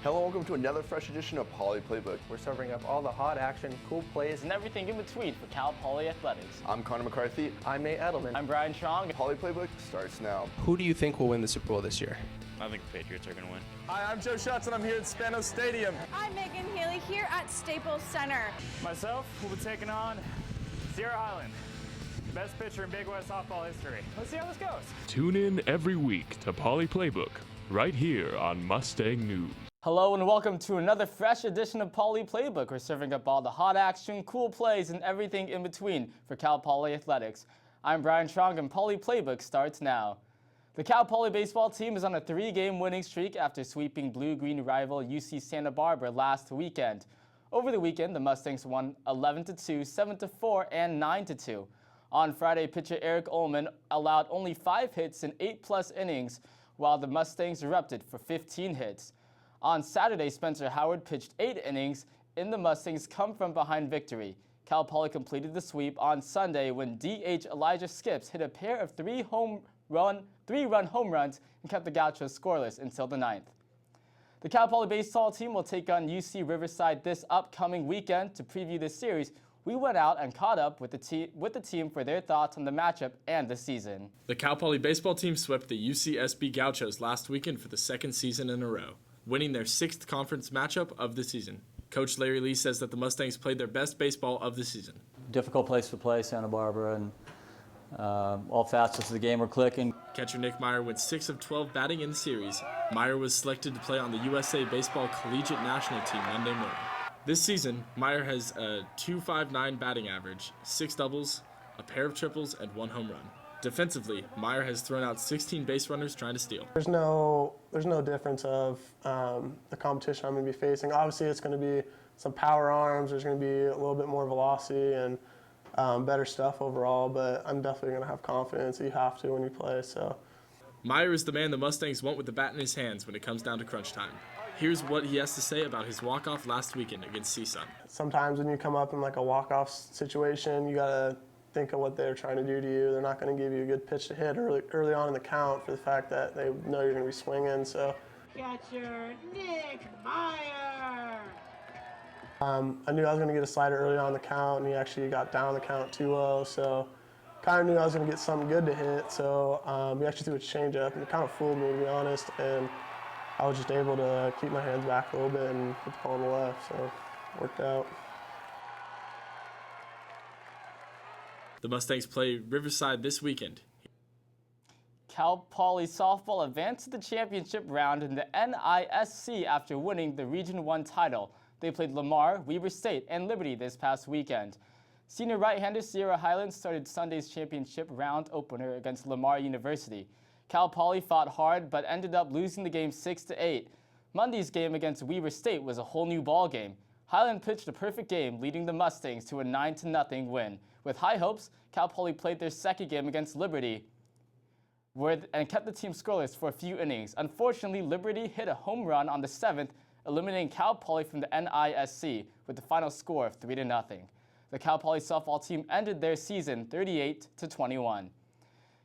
Hello, welcome to another fresh edition of Poly Playbook. We're serving up all the hot action, cool plays, and everything in between for Cal Poly Athletics. I'm Connor McCarthy. I'm Nate Edelman. I'm Brian Truong. Poly Playbook starts now. Who do you think will win the Super Bowl this year? I think the Patriots are going to win. Hi, I'm Joe Schutz, and I'm here at Spanos Stadium. I'm Megan Healy here at Staples Center. Myself will be taking on Sierra Highland, the best pitcher in Big West softball history. Let's see how this goes. Tune in every week to Poly Playbook, right here on Mustang News. Hello and welcome to another fresh edition of Poly Playbook. We're serving up all the hot action, cool plays, and everything in between for Cal Poly Athletics. I'm Brian Truong, and Poly Playbook starts now. The Cal Poly baseball team is on a 3-game winning streak after sweeping blue-green rival UC Santa Barbara last weekend. Over the weekend, the Mustangs won 11-2, 7-4, and 9-2. On Friday, pitcher Eric Ullman allowed only 5 hits in 8+ innings, while the Mustangs erupted for 15 hits. On Saturday, Spencer Howard pitched 8 innings in the Mustangs' come-from-behind victory. Cal Poly completed the sweep on Sunday when DH Elijah Skips hit a pair of 3-run home runs and kept the Gauchos scoreless until the 9th. The Cal Poly baseball team will take on UC Riverside this upcoming weekend. To preview this series, we went out and caught up with the team for their thoughts on the matchup and the season. The Cal Poly baseball team swept the UCSB Gauchos last weekend for the second season in a row, winning their 6th conference matchup of the season. Coach Larry Lee says that the Mustangs played their best baseball of the season. Difficult place to play, Santa Barbara, and all facets of the game were clicking. Catcher Nick Meyer went 6 of 12 batting in the series. Meyer was selected to play on the USA Baseball Collegiate National Team Monday morning. This season, Meyer has a .259 batting average, 6 doubles, a pair of triples, and 1 home run. Defensively, Meyer has thrown out 16 base runners trying to steal. There's no difference of the competition I'm going to be facing. Obviously, it's going to be some power arms. There's going to be a little bit more velocity and better stuff overall, but I'm definitely going to have confidence. You have to when you play. So, Meyer is the man the Mustangs want with the bat in his hands when it comes down to crunch time. Here's what he has to say about his walk-off last weekend against CSUN. Sometimes when you come up in like a walk-off situation, you got to think of what they're trying to do to you. They're not going to give you a good pitch to hit early on in the count for the fact that they know you're going to be swinging. So, catcher Nick Meyer. I knew I was going to get a slider early on in the count, and he actually got down the count 2-0. So, kind of knew I was going to get something good to hit. So, he actually threw a changeup, and it kind of fooled me, to be honest. And I was just able to keep my hands back a little bit and hit the ball on the left. So, it worked out. The Mustangs play Riverside this weekend. Cal Poly softball advanced to the championship round in the NISC after winning the Region 1 title. They played Lamar, Weber State, and Liberty this past weekend. Senior right-hander Sierra Highland started Sunday's championship round opener against Lamar University. Cal Poly fought hard but ended up losing the game 6-8. Monday's game against Weber State was a whole new ball game. Highland pitched a perfect game, leading the Mustangs to a 9-0 win. With high hopes, Cal Poly played their second game against Liberty and kept the team scoreless for a few innings. Unfortunately, Liberty hit a home run on the 7th, eliminating Cal Poly from the NISC with the final score of 3-0. The Cal Poly softball team ended their season 38-21.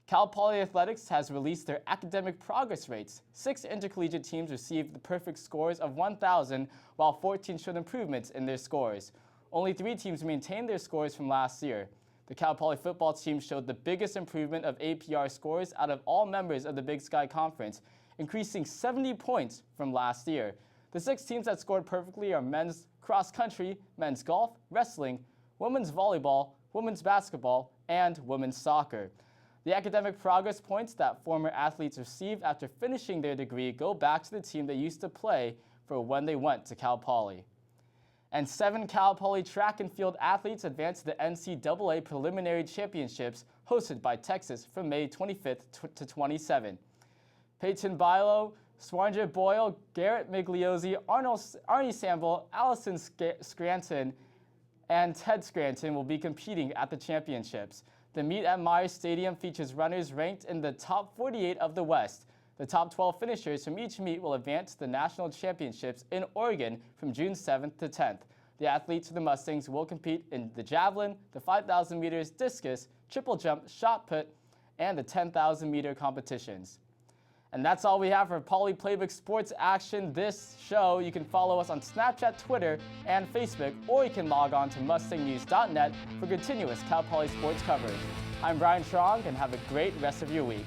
Cal Poly Athletics has released their academic progress rates. 6 intercollegiate teams received the perfect scores of 1,000, while 14 showed improvements in their scores. Only 3 teams maintained their scores from last year. The Cal Poly football team showed the biggest improvement of APR scores out of all members of the Big Sky Conference, increasing 70 points from last year. The 6 teams that scored perfectly are men's cross country, men's golf, wrestling, women's volleyball, women's basketball, and women's soccer. The academic progress points that former athletes received after finishing their degree go back to the team they used to play for when they went to Cal Poly. And 7 Cal Poly track and field athletes advanced to the NCAA Preliminary Championships hosted by Texas from May 25th to 27. Peyton Bilo, Swarnger Boyle, Garrett Migliozzi, Arnie Samble, Allison Scranton, and Ted Scranton will be competing at the championships. The meet at Meyer Stadium features runners ranked in the top 48 of the West. The top 12 finishers from each meet will advance to the national championships in Oregon from June 7th to 10th. The athletes for the Mustangs will compete in the javelin, the 5,000 meters discus, triple jump, shot put, and the 10,000 meter competitions. And that's all we have for Poly Playbook Sports Action this show. You can follow us on Snapchat, Twitter, and Facebook, or you can log on to mustangnews.net for continuous Cal Poly sports coverage. I'm Brian Truong, and have a great rest of your week.